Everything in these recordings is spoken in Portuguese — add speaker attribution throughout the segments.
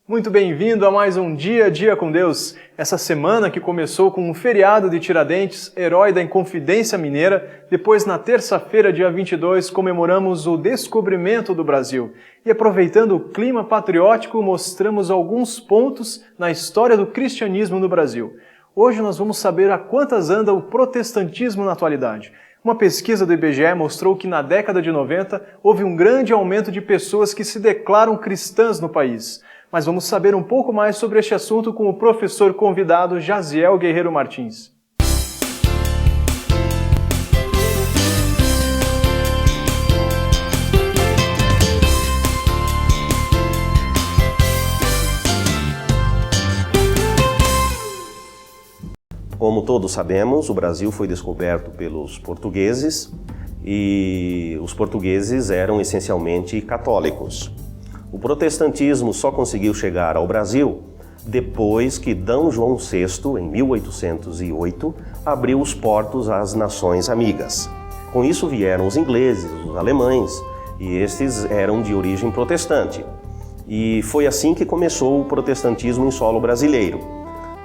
Speaker 1: Muito bem-vindo a mais um Dia a Dia com Deus. Essa semana que começou com um feriado de Tiradentes, herói da Inconfidência Mineira, depois na terça-feira, dia 22, comemoramos o descobrimento do Brasil. E aproveitando o clima patriótico, mostramos alguns pontos na história do cristianismo no Brasil. Hoje nós vamos saber a quantas anda o protestantismo na atualidade. Uma pesquisa do IBGE mostrou que na década de 90 houve um grande aumento de pessoas que se declaram cristãs no país. Mas vamos saber um pouco mais sobre este assunto com o professor convidado Jaziel Guerreiro Martins.
Speaker 2: Como todos sabemos, o Brasil foi descoberto pelos portugueses e os portugueses eram essencialmente católicos. O protestantismo só conseguiu chegar ao Brasil depois que D. João VI, em 1808, abriu os portos às nações amigas. Com isso vieram os ingleses, os alemães, e estes eram de origem protestante. E foi assim que começou o protestantismo em solo brasileiro.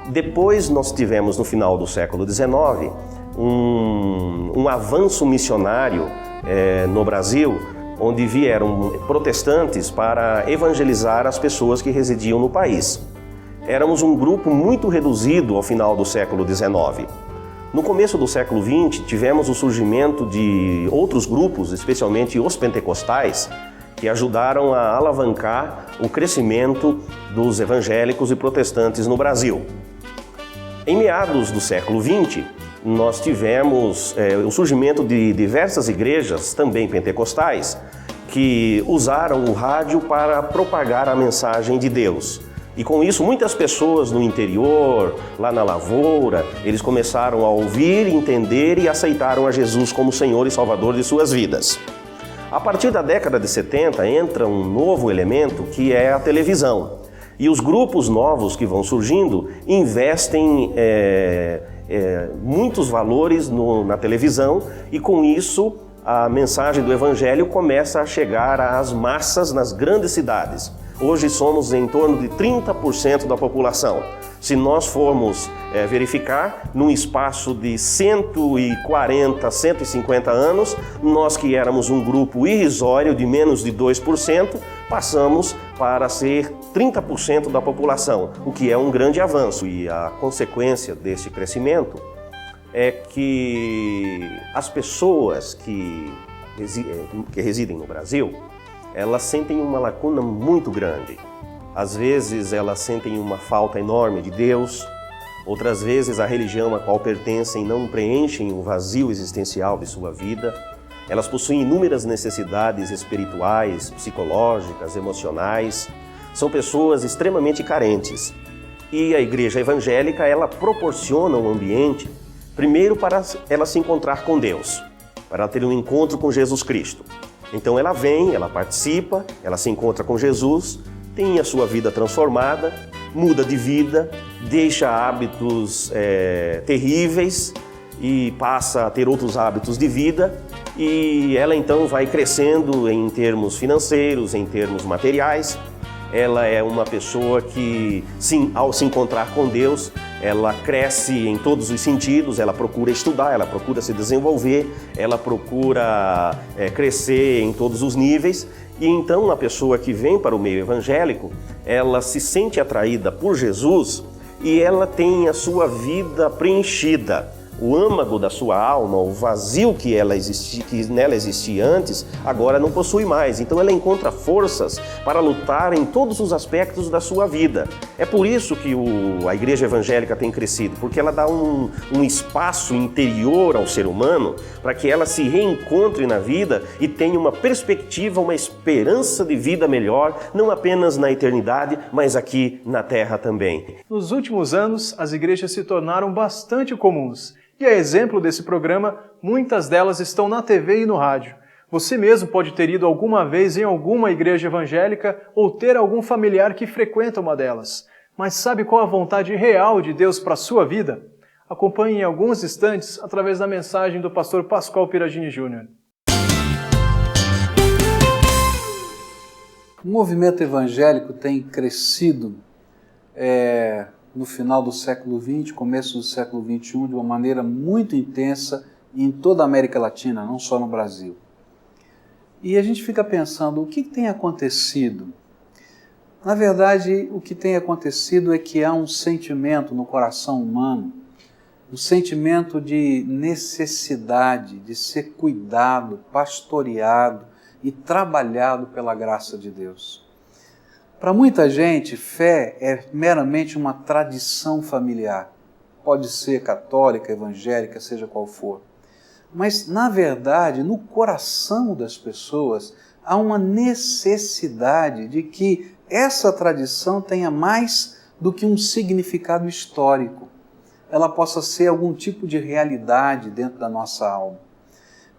Speaker 2: Depois nós tivemos, no final do século XIX, um avanço missionário no Brasil, onde vieram protestantes para evangelizar as pessoas que residiam no país. Éramos um grupo muito reduzido ao final do século XIX. No começo do século XX, tivemos o surgimento de outros grupos, especialmente os pentecostais, que ajudaram a alavancar o crescimento dos evangélicos e protestantes no Brasil. Em meados do século XX, nós tivemos o surgimento de diversas igrejas, também pentecostais, que usaram o rádio para propagar a mensagem de Deus. E com isso, muitas pessoas no interior, lá na lavoura, eles começaram a ouvir, entender e aceitaram a Jesus como Senhor e Salvador de suas vidas. A partir da década de 70, entra um novo elemento que é a televisão. E os grupos novos que vão surgindo investem muitos valores na televisão e com isso a mensagem do Evangelho começa a chegar às massas nas grandes cidades. Hoje somos em torno de 30% da população. Se nós formos verificar, num espaço de 140, 150 anos, nós que éramos um grupo irrisório de menos de 2%, passamos para ser 30% da população, o que é um grande avanço. E a consequência desse crescimento é que as pessoas que residem no Brasil, elas sentem uma lacuna muito grande. Às vezes elas sentem uma falta enorme de Deus, outras vezes a religião a qual pertencem não preenchem o vazio existencial de sua vida. Elas possuem inúmeras necessidades espirituais, psicológicas, emocionais. São pessoas extremamente carentes. E a igreja evangélica, ela proporciona um ambiente, primeiro para ela se encontrar com Deus, para ela ter um encontro com Jesus Cristo. Então ela vem, ela participa, ela se encontra com Jesus, tem a sua vida transformada, muda de vida, deixa hábitos terríveis e passa a ter outros hábitos de vida e ela então vai crescendo em termos financeiros, em termos materiais. Ela é uma pessoa que, sim, ao se encontrar com Deus, ela cresce em todos os sentidos, ela procura estudar, ela procura se desenvolver, ela procura crescer em todos os níveis. E então a pessoa que vem para o meio evangélico, ela se sente atraída por Jesus e ela tem a sua vida preenchida. O âmago da sua alma, o vazio que nela existia antes, agora não possui mais. Então ela encontra forças para lutar em todos os aspectos da sua vida. É por isso que a igreja evangélica tem crescido, porque ela dá um espaço interior ao ser humano para que ela se reencontre na vida e tenha uma perspectiva, uma esperança de vida melhor, não apenas na eternidade, mas aqui na terra também.
Speaker 1: Nos últimos anos, as igrejas se tornaram bastante comuns. E a exemplo desse programa, muitas delas estão na TV e no rádio. Você mesmo pode ter ido alguma vez em alguma igreja evangélica ou ter algum familiar que frequenta uma delas. Mas sabe qual a vontade real de Deus para a sua vida? Acompanhe em alguns instantes através da mensagem do pastor Pascoal Piragini Júnior.
Speaker 3: O movimento evangélico tem crescido no final do século XX, começo do século XXI, de uma maneira muito intensa em toda a América Latina, não só no Brasil. E a gente fica pensando, o que tem acontecido? Na verdade, o que tem acontecido é que há um sentimento no coração humano, um sentimento de necessidade de ser cuidado, pastoreado e trabalhado pela graça de Deus. Para muita gente, fé é meramente uma tradição familiar. Pode ser católica, evangélica, seja qual for. Mas, na verdade, no coração das pessoas, há uma necessidade de que essa tradição tenha mais do que um significado histórico. Ela possa ser algum tipo de realidade dentro da nossa alma.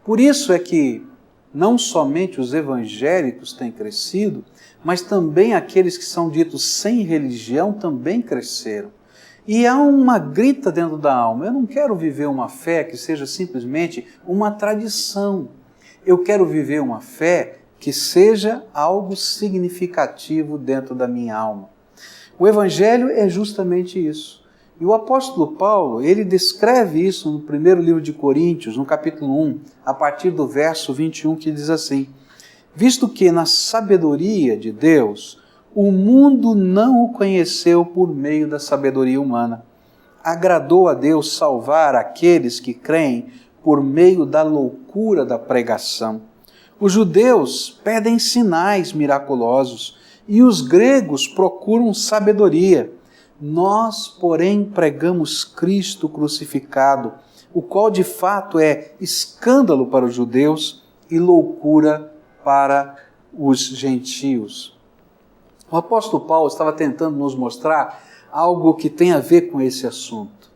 Speaker 3: Por isso é que não somente os evangélicos têm crescido, mas também aqueles que são ditos sem religião também cresceram. E há uma grita dentro da alma, eu não quero viver uma fé que seja simplesmente uma tradição. Eu quero viver uma fé que seja algo significativo dentro da minha alma. O Evangelho é justamente isso. E o apóstolo Paulo, ele descreve isso no primeiro livro de Coríntios, no capítulo 1, a partir do verso 21, que diz assim: visto que na sabedoria de Deus, o mundo não o conheceu por meio da sabedoria humana. Agradou a Deus salvar aqueles que creem por meio da loucura da pregação. Os judeus pedem sinais miraculosos e os gregos procuram sabedoria. Nós, porém, pregamos Cristo crucificado, o qual de fato é escândalo para os judeus e loucura para os gentios. O apóstolo Paulo estava tentando nos mostrar algo que tem a ver com esse assunto.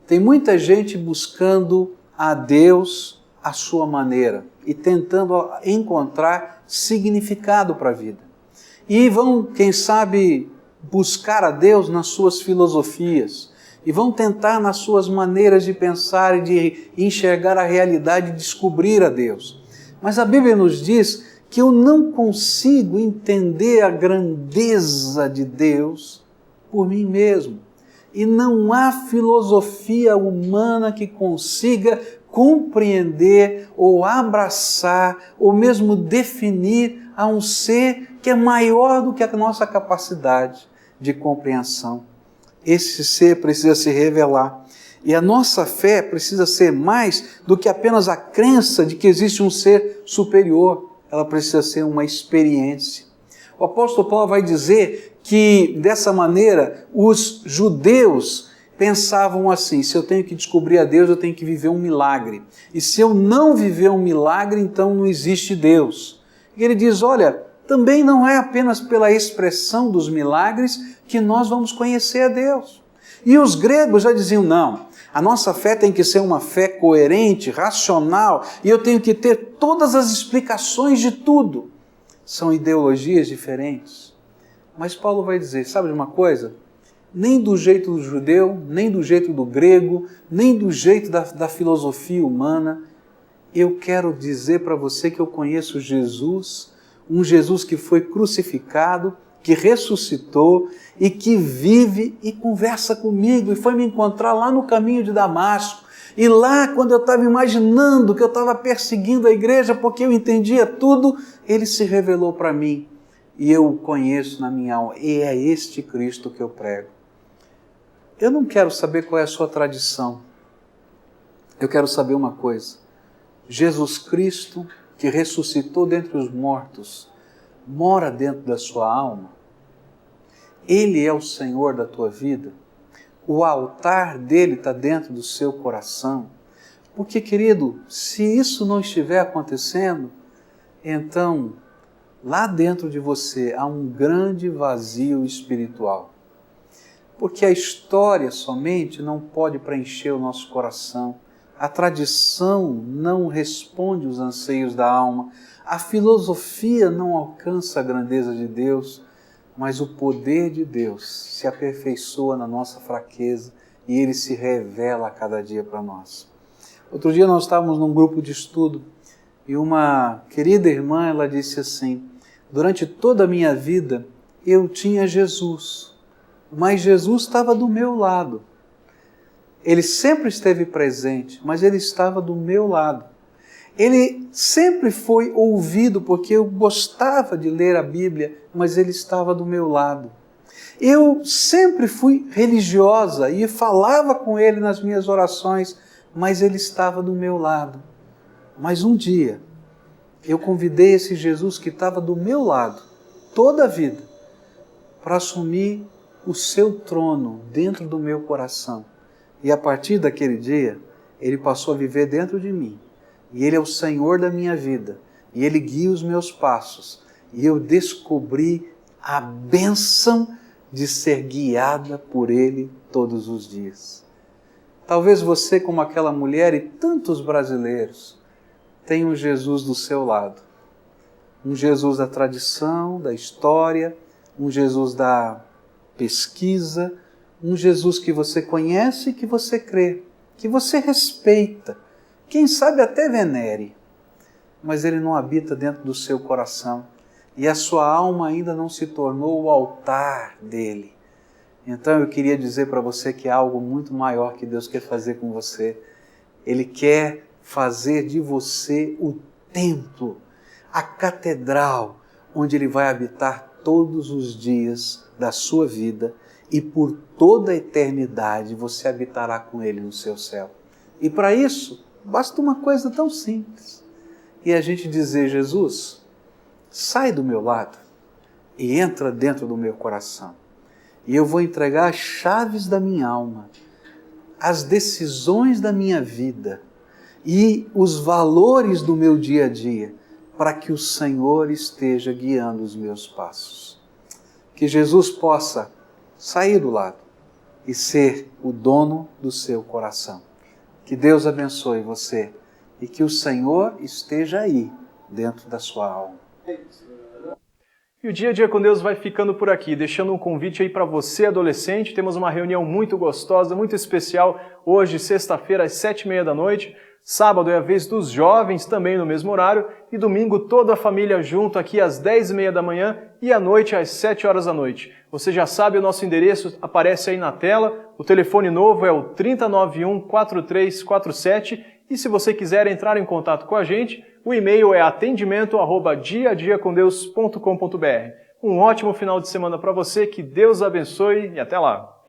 Speaker 3: Tem muita gente buscando a Deus à sua maneira e tentando encontrar significado para a vida. E vão, quem sabe, buscar a Deus nas suas filosofias e vão tentar nas suas maneiras de pensar e de enxergar a realidade e descobrir a Deus. Mas a Bíblia nos diz que eu não consigo entender a grandeza de Deus por mim mesmo. E não há filosofia humana que consiga compreender ou abraçar ou mesmo definir a um ser que é maior do que a nossa capacidade de compreensão. Esse ser precisa se revelar. E a nossa fé precisa ser mais do que apenas a crença de que existe um ser superior. Ela precisa ser uma experiência. O apóstolo Paulo vai dizer que, dessa maneira, os judeus pensavam assim: se eu tenho que descobrir a Deus, eu tenho que viver um milagre. E se eu não viver um milagre, então não existe Deus. E ele diz, olha, também não é apenas pela expressão dos milagres que nós vamos conhecer a Deus. E os gregos já diziam, não, a nossa fé tem que ser uma fé coerente, racional, e eu tenho que ter todas as explicações de tudo. São ideologias diferentes. Mas Paulo vai dizer, sabe de uma coisa? Nem do jeito do judeu, nem do jeito do grego, nem do jeito da filosofia humana, eu quero dizer para você que eu conheço Jesus, um Jesus que foi crucificado, que ressuscitou e que vive e conversa comigo e foi me encontrar lá no caminho de Damasco. E lá, quando eu estava imaginando que eu estava perseguindo a igreja porque eu entendia tudo, ele se revelou para mim e eu o conheço na minha alma. E é este Cristo que eu prego. Eu não quero saber qual é a sua tradição. Eu quero saber uma coisa. Jesus Cristo, que ressuscitou dentre os mortos, mora dentro da sua alma. Ele é o Senhor da tua vida. O altar dele está dentro do seu coração. Porque, querido, se isso não estiver acontecendo, então, lá dentro de você há um grande vazio espiritual. Porque a história somente não pode preencher o nosso coração. A tradição não responde os anseios da alma. A filosofia não alcança a grandeza de Deus. Mas o poder de Deus se aperfeiçoa na nossa fraqueza e Ele se revela a cada dia para nós. Outro dia nós estávamos num grupo de estudo e uma querida irmã, ela disse assim, Durante toda a minha vida, eu tinha Jesus, mas Jesus estava do meu lado. Ele sempre esteve presente, mas Ele estava do meu lado. Ele sempre foi ouvido, porque eu gostava de ler a Bíblia, mas Ele estava do meu lado. Eu sempre fui religiosa e falava com Ele nas minhas orações, mas Ele estava do meu lado. Mas um dia, eu convidei esse Jesus que estava do meu lado, toda a vida, para assumir o seu trono dentro do meu coração. E a partir daquele dia, Ele passou a viver dentro de mim. E Ele é o Senhor da minha vida. E Ele guia os meus passos. E eu descobri a bênção de ser guiada por Ele todos os dias. Talvez você, como aquela mulher e tantos brasileiros, tenha um Jesus do seu lado. Um Jesus da tradição, da história, um Jesus da pesquisa, um Jesus que você conhece e que você crê, que você respeita, quem sabe até venere, mas Ele não habita dentro do seu coração e a sua alma ainda não se tornou o altar dele. Então eu queria dizer para você que há algo muito maior que Deus quer fazer com você. Ele quer fazer de você o templo, a catedral, onde Ele vai habitar todos os dias da sua vida e por toda a eternidade você habitará com Ele no seu céu. E para isso, basta uma coisa tão simples. E a gente dizer, Jesus, sai do meu lado e entra dentro do meu coração. E eu vou entregar as chaves da minha alma, as decisões da minha vida e os valores do meu dia a dia, para que o Senhor esteja guiando os meus passos. Que Jesus possa sair do lado e ser o dono do seu coração. Que Deus abençoe você e que o Senhor esteja aí dentro da sua alma.
Speaker 1: E o Dia a Dia com Deus vai ficando por aqui, deixando um convite aí para você, adolescente. Temos uma reunião muito gostosa, muito especial, hoje, sexta-feira, às 7h30 da noite. Sábado é a vez dos jovens, também no mesmo horário. E domingo, toda a família junto aqui às 10h30 da manhã e à noite às 7h da noite. Você já sabe, o nosso endereço aparece aí na tela. O telefone novo é o 3091-4347. E se você quiser entrar em contato com a gente, o e-mail é atendimento@diadiacomdeus.com.br. Um ótimo final de semana para você, que Deus abençoe e até lá!